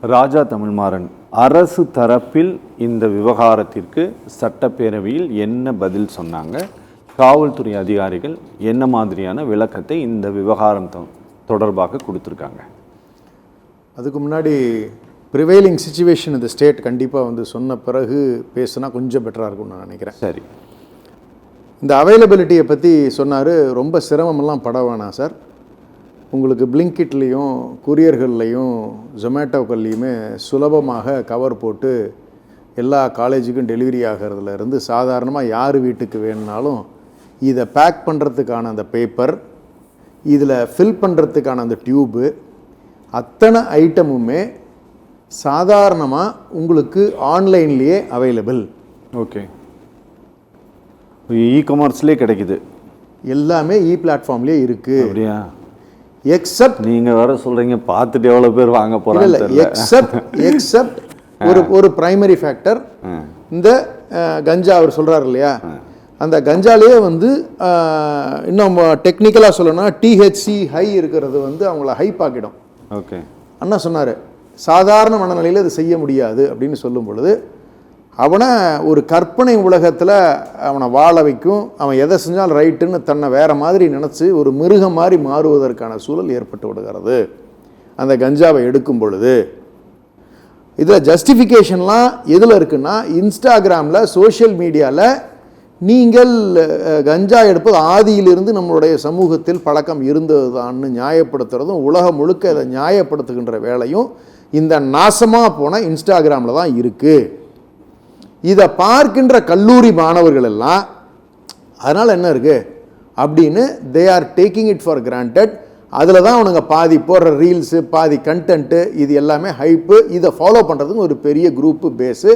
ராஜா தமிழ்மாறன், அரசு தரப்பில் இந்த விவகாரத்திற்கு சட்டப்பேரவையில் என்ன பதில் சொன்னாங்க? காவல்துறை அதிகாரிகள் என்ன மாதிரியான விளக்கத்தை இந்த விவகாரம் தொடர்பாக கொடுத்துருக்காங்க? அதுக்கு முன்னாடி ப்ரிவைலிங் சிச்சுவேஷன் இந்த ஸ்டேட் கண்டிப்பாக சொன்ன பிறகு பேசுனா கொஞ்சம் பெட்டராக இருக்கும்னு நான் நினைக்கிறேன். சரி, இந்த அவைலபிலிட்டியை பற்றி சொன்னார். ரொம்ப சிரமமெல்லாம் பட வேணாம் சார். உங்களுக்கு பிளிங்கிட்லேயும் கொரியர்கள்லையும் ஜொமேட்டோக்கள்லையுமே சுலபமாக கவர் போட்டு எல்லா காலேஜுக்கும் டெலிவரி ஆகிறதுலேருந்து சாதாரணமாக யார் வீட்டுக்கு வேணுனாலும் இதை பேக் பண்ணுறதுக்கான அந்த பேப்பர், இதில் ஃபில் பண்ணுறதுக்கான அந்த டியூபு, அத்தனை ஐட்டமுமே சாதாரணமாக உங்களுக்கு ஆன்லைன்லேயே அவைலபிள். ஓகே, இ-காமர்ஸ்லேயே கிடைக்குது, எல்லாமே பிளாட்ஃபார்ம்லேயே இருக்குது. அப்படியா? எக்ஸப்ட் நீங்கள் வர சொல்கிறீங்க, பார்த்துட்டு எவ்வளோ பேர் வாங்க போகிறாங்க. எக்ஸப்ட் ஒரு பிரைமரி ஃபேக்டர், இந்த கஞ்சா அவர் சொல்கிறார் இல்லையா, அந்த கஞ்சாலேயே இன்னும் டெக்னிக்கலாக சொல்லணும்னா டிஹெச்சி ஹை இருக்கிறது அவங்கள ஹைப் ஆக்கிடும். ஓகே, அண்ணா சொன்னார் சாதாரண மனநிலையில் இது செய்ய முடியாது அப்படின்னு சொல்லும் பொழுது அவனை ஒரு கற்பனை உலகத்தில் அவனை வாழ வைக்கும். அவன் எதை செஞ்சாலும் ரைட்டுன்னு தன்னை வேறு மாதிரி நினச்சி ஒரு மிருகம் மாதிரி மாறுவதற்கான சூழல் ஏற்பட்டு விடுகிறது அந்த கஞ்சாவை எடுக்கும் பொழுது. இதில் ஜஸ்டிஃபிகேஷன்லாம் எதில் இருக்குன்னா, இன்ஸ்டாகிராமில் சோஷியல் மீடியாவில் நீங்கள் கஞ்சா எடுப்பது ஆதியிலிருந்து நம்மளுடைய சமூகத்தில் பழக்கம் இருந்தது தான்னு நியாயப்படுத்துறதும் உலகம் முழுக்க இதை நியாயப்படுத்துகின்ற வேலையும் இந்த நாசமாக போன இன்ஸ்டாகிராமில் தான் இருக்குது. இதை பார்க்கின்ற கல்லூரி மாணவர்கள் எல்லாம் அதனால் என்ன இருக்குது அப்படின்னு they are taking it for granted. அதில் தான் அவனுங்க பாதி போடுற ரீல்ஸு, பாதி கண்டென்ட்டு, இது எல்லாமே ஹைப்பு. இதை ஃபாலோ பண்ணுறதுக்கு ஒரு பெரிய குரூப்பு பேஸு,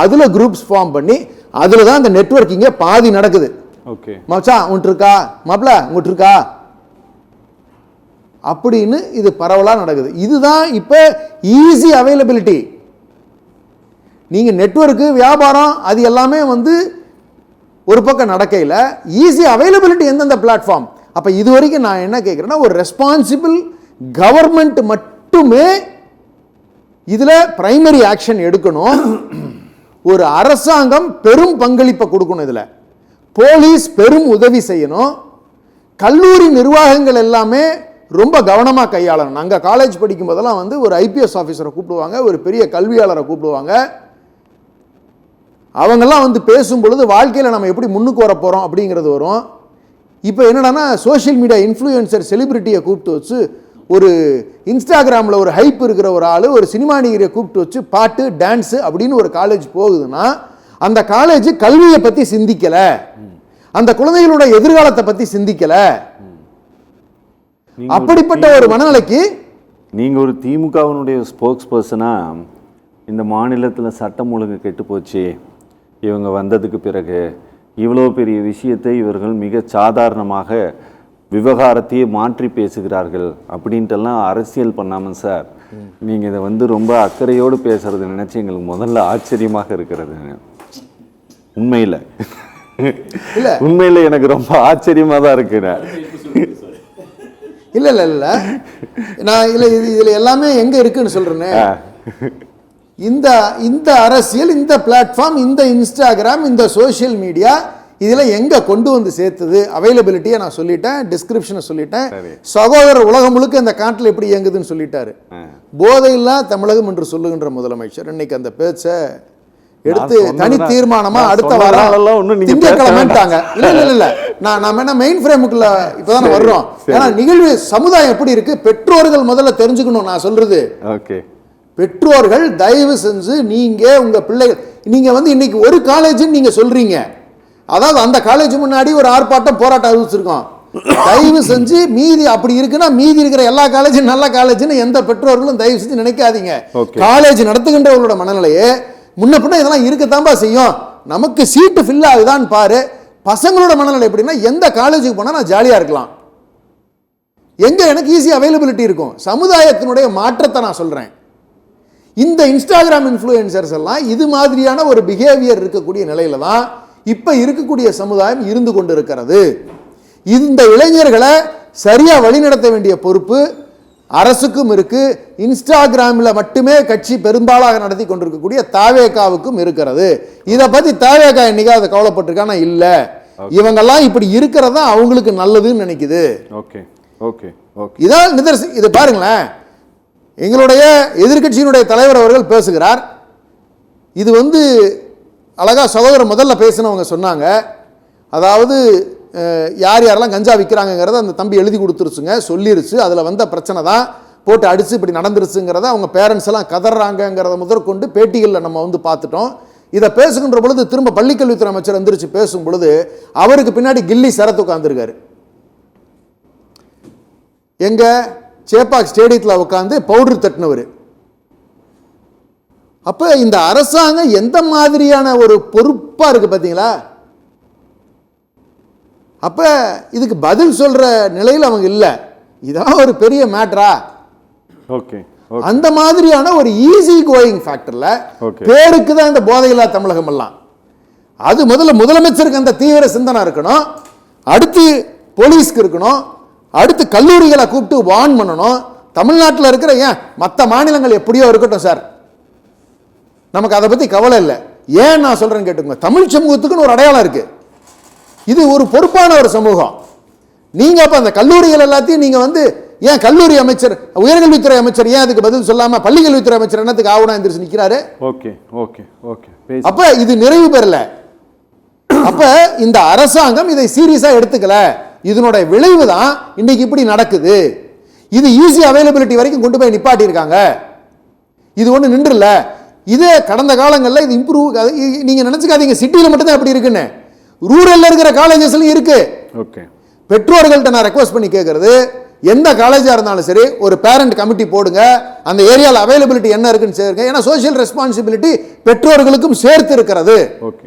அதில் குரூப்ஸ் ஃபார்ம் பண்ணி அதில் தான் இந்த நெட்வொர்க்கிங்கே பாதி நடக்குது. ஓகே, மச்சான் உன்ட்டு இருக்கா, மாப்பிள்ள உங்கள்கிட்ட இருக்கா அப்படின்னு இது பரவலாக நடக்குது. இதுதான் இப்போ ஈஸி அவைலபிலிட்டி. நீங்கள் நெட்வொர்க்கு, வியாபாரம், அது எல்லாமே ஒரு பக்கம் நடக்கையில் ஈஸி அவைலபிலிட்டி எந்தெந்த பிளாட்ஃபார்ம். அப்போ இது வரைக்கும் நான் என்ன கேட்குறேன்னா, ஒரு ரெஸ்பான்சிபிள் கவர்மெண்ட் மட்டுமே இதில் பிரைமரி ஆக்ஷன் எடுக்கணும். ஒரு அரசாங்கம் பெரும் பங்களிப்பை கொடுக்கணும், இதில் போலீஸ் பெரும் உதவி செய்யணும், கல்லூரி நிர்வாகங்கள் எல்லாமே ரொம்ப கவனமாக கையாளணும். நாங்கள் காலேஜ் படிக்கும் போதெல்லாம் ஒரு ஐபிஎஸ் ஆஃபீஸரை கூப்பிடுவாங்க, ஒரு பெரிய கல்வியாளரை கூப்பிடுவாங்க. அவங்கெல்லாம் பேசும் பொழுது வாழ்க்கையில் நம்ம எப்படி முன்னுக்கு வர போகிறோம் அப்படிங்கிறது வரும். இப்போ என்னடானா சோஷியல் மீடியா இன்ஃப்ளூயன்சர் செலிபிரிட்டியை கூப்பிட்டு வச்சு, ஒரு இன்ஸ்டாகிராமில் ஒரு ஹைப் இருக்கிற ஒரு ஆள் ஒரு சினிமா நடிகரை கூப்பிட்டு வச்சு பாட்டு டான்ஸு அப்படின்னு ஒரு காலேஜ் போகுதுன்னா, அந்த காலேஜ் கல்வியை பற்றி சிந்திக்கலை, அந்த குழந்தைகளோட எதிர்காலத்தை பற்றி சிந்திக்கலை. அப்படிப்பட்ட ஒரு மனநிலைக்கு நீங்கள் ஒரு திமுகவினுடைய ஸ்போக்ஸ் பர்சனாக இந்த மாநிலத்தில் சட்டம் ஒழுங்கு கெட்டு போச்சு, இவங்க வந்ததுக்கு பிறகு இவ்வளோ பெரிய விஷயத்தை இவர்கள் மிக சாதாரணமாக விவகாரத்தையே மாற்றி பேசுகிறார்கள் அப்படின்ட்டுலாம் அரசியல் பண்ணாமல் சார், நீங்கள் இதை ரொம்ப அக்கறையோடு பேசுறது நினச்சி எங்களுக்கு முதல்ல ஆச்சரியமாக இருக்கிறது. உண்மையில் இல்லை, உண்மையில் எனக்கு ரொம்ப ஆச்சரியமாக தான் இருக்குண்ணே. இல்லை இல்லை இல்லை நான் இதில் எல்லாமே எங்கே இருக்குன்னு சொல்கிறேன்னே. இந்த அரசியல், இந்த பிளாட்ஃபார்ம், இந்த இன்ஸ்டாகிராம், இந்த சோஷியல் மீடியா இதில் எங்கே கொண்டு சேர்த்தது? அவைலபிலிட்டியை நான் சொல்லிட்டேன், டிஸ்கிரிப்ஷனை சொல்லிட்டேன், சகோதரர் உலகம் முழுக்க இந்த காட்டில் எப்படி இயங்குதுன்னு சொல்லிட்டாரு. போதையில்லா தமிழகம் என்று சொல்லுகின்ற முதலமைச்சர் இன்னைக்கு அந்த பேச்சை எடுத்து தனி தீர்மானமா அடுத்த வாரம் திங்கட்கிழமைட்டாங்க. இல்ல இல்ல இல்ல நாம என்ன மெயின் ஃப்ரேமுக்குள்ள இப்பதானே வர்றோம். ஏன்னா நிகழ்வு சமுதாயம் எப்படி இருக்கு பெற்றோர்கள் முதல்ல தெரிஞ்சுக்கணும். நான் சொல்றது பெற்றோர்கள் தயவு செஞ்சு நீங்க உங்க பிள்ளைகள் நீங்க இன்னைக்கு ஒரு காலேஜ் நீங்க சொல்றீங்க, அதாவது அந்த காலேஜ் முன்னாடி ஒரு ஆர்ப்பாட்டம் போராட்டம் அறிவிச்சிருக்கோம். தயவு செஞ்சு மீதி அப்படி இருக்குன்னா மீதி இருக்கிற எல்லா காலேஜும் நல்ல காலேஜ்னு எந்த பெற்றோர்களும் தயவு செஞ்சு நினைக்காதீங்க. காலேஜ் நடத்துகின்றவர்களோட மனநிலையே முன்ன பின்ன இதெல்லாம் இருக்கத்தான்பா செய்யும். நமக்கு சீட்டு ஃபில் ஆகுதான்னு பாரு. பசங்களோட மனநிலை எப்படின்னா எந்த காலேஜுக்கு போனால் நான் ஜாலியாக இருக்கலாம், எங்கே எனக்கு ஈஸி அவைலபிலிட்டி இருக்கும். சமுதாயத்தினுடைய மாற்றத்தை நான் சொல்கிறேன். இந்த இன்ஸ்டாகிராம் இன்ஃப்ளூயன்சர்ஸ் எல்லாம் இது மாதிரியான ஒரு பிஹேவியர் இருக்கக்கூடிய நிலையில தான் இப்போ இருக்கக்கூடிய சமுதாயம் இருந்து கொண்டு இருக்கிறது. இந்த இளைஞர்களை சரியாக வழிநடத்த வேண்டிய பொறுப்பு அரசுக்கும் இருக்கு, இன்ஸ்டாகிராமில் மட்டுமே கட்சி பெரும்பாலாக நடத்தி கொண்டிருக்கக்கூடிய தாவேகாவுக்கும் இருக்கிறது. இதை பத்தி தாவேகா என்னைக்காவது கவலைப்பட்டிருக்கானா? இல்ல. இவங்கெல்லாம் இப்படி இருக்கிறதா அவங்களுக்கு நல்லதுன்னு நினைக்குது. Okay okay okay. இதான் நிதர்சனம். இது பாருங்களேன், எங்களுடைய எதிர்க்கட்சியினுடைய தலைவர் அவர்கள் பேசுகிறார். இது அழகா சகோதரர் முதல்ல பேசினவங்க சொன்னாங்க. அதாவது யார் யாரெல்லாம் கஞ்சா விற்கிறாங்கிறத அந்த தம்பி எழுதி கொடுத்துருச்சுங்க, சொல்லிருச்சு. அதில் வந்த பிரச்சனை தான் போட்டு அடித்து இப்படி நடந்துருச்சுங்கிறத அவங்க பேரண்ட்ஸ் எல்லாம் கதறாங்கிறத முதற்கொண்டு பேட்டிகளில் நம்ம பார்த்துட்டோம். இதை பேசுகின்ற பொழுது திரும்ப பள்ளிக்கல்வித்துறை அமைச்சர் எந்திரிச்சு பேசும் பொழுது அவருக்கு பின்னாடி கில்லி சரத் உட்காந்துருக்காரு. எங்க சேப்பாக் ஸ்டேடியத்தில் உட்காந்து பவுடர் தட்டினவர். அப்ப இந்த அரசாங்கம் எந்த மாதிரியான ஒரு பொறுப்பா இருக்கு பாத்தீங்களா? அப்ப இதுக்கு பதில் சொல்ற நிலையில் அவங்க இல்ல. இதான் ஒரு பெரிய மேட்டரா? ஓகே. அந்த மாதிரியான ஒரு ஈஸி கோயிங் ஃபேக்டர்ல பேருக்கு தான் இந்த போதையில்லா தமிழகம் எல்லாம். அது முதலமைச்சருக்கு அந்த தீவிர சிந்தனை இருக்கணும், அடுத்து போலீஸ்க்கு இருக்கணும், அடுத்து கல்லூரிகளை கூப்பிட்டு வார்ன் பண்ணணும். தமிழ்நாட்டில் இருக்கிற ஏன் மற்ற மாநிலங்கள் எப்படியோ இருக்கட்டும் சார், நமக்கு அதை பத்தி கவலை இல்லை. ஏன் நான் சொல்றேன்னு கேட்டுக்கோங்க, தமிழ் சமூகத்துக்குன்னு ஒரு அடையாளம் இருக்கு. இது ஒரு பொறுப்பான ஒரு சமூகம். நீங்க அப்ப அந்த கல்லூரிகள் எல்லாத்தையும் நீங்க ஏன் கல்லூரி அமைச்சர், உயர்கல்வித்துறை அமைச்சர் ஏன் அதுக்கு பதில் சொல்லாம பள்ளிக்கல்வித்துறை அமைச்சர் என்னத்துக்கு ஆவணம் எந்திரிச்சு நிக்கிறாரு? Okay okay okay. அப்ப இது நிறைவு பெறல. அப்ப இந்த அரசாங்கம் இதை சீரியஸா எடுத்துக்கல. இதனுடைய விளைவு தான் இன்னைக்கு இப்படி நடக்குது. இது ஈஸி அவைலபிலிட்டி வரைக்கும் கொண்டு போய் நிப்பாட்டி இருக்காங்க. இது ஒண்ணு நின்றுல. இதே கடந்த காலங்களில் இது இம்ப்ரூவ். நீங்க நினைச்சுக்காதீங்க சிட்டியில மட்டும் தான் அப்படி இருக்குன்னு, ரூரல்ல இருக்கிற காலேஜஸ்லயும் இருக்கு. ஓகே. பெற்றோர்கள்ட்ட நான் ரெக்வஸ்ட் பண்ணி கேட்கறது, எந்த காலேஜா இருந்தாலும் சரி ஒரு பேரண்ட் கமிட்டி போடுங்க, அந்த ஏரியாவில் அவைலபிலிட்டி என்ன இருக்குன்னு சேருங்க. ஏன்னா சோசியல் ரெஸ்பான்சிபிலிட்டி பெற்றோர்களுக்கும் சேர்த்து இருக்கிறது. ஓகே.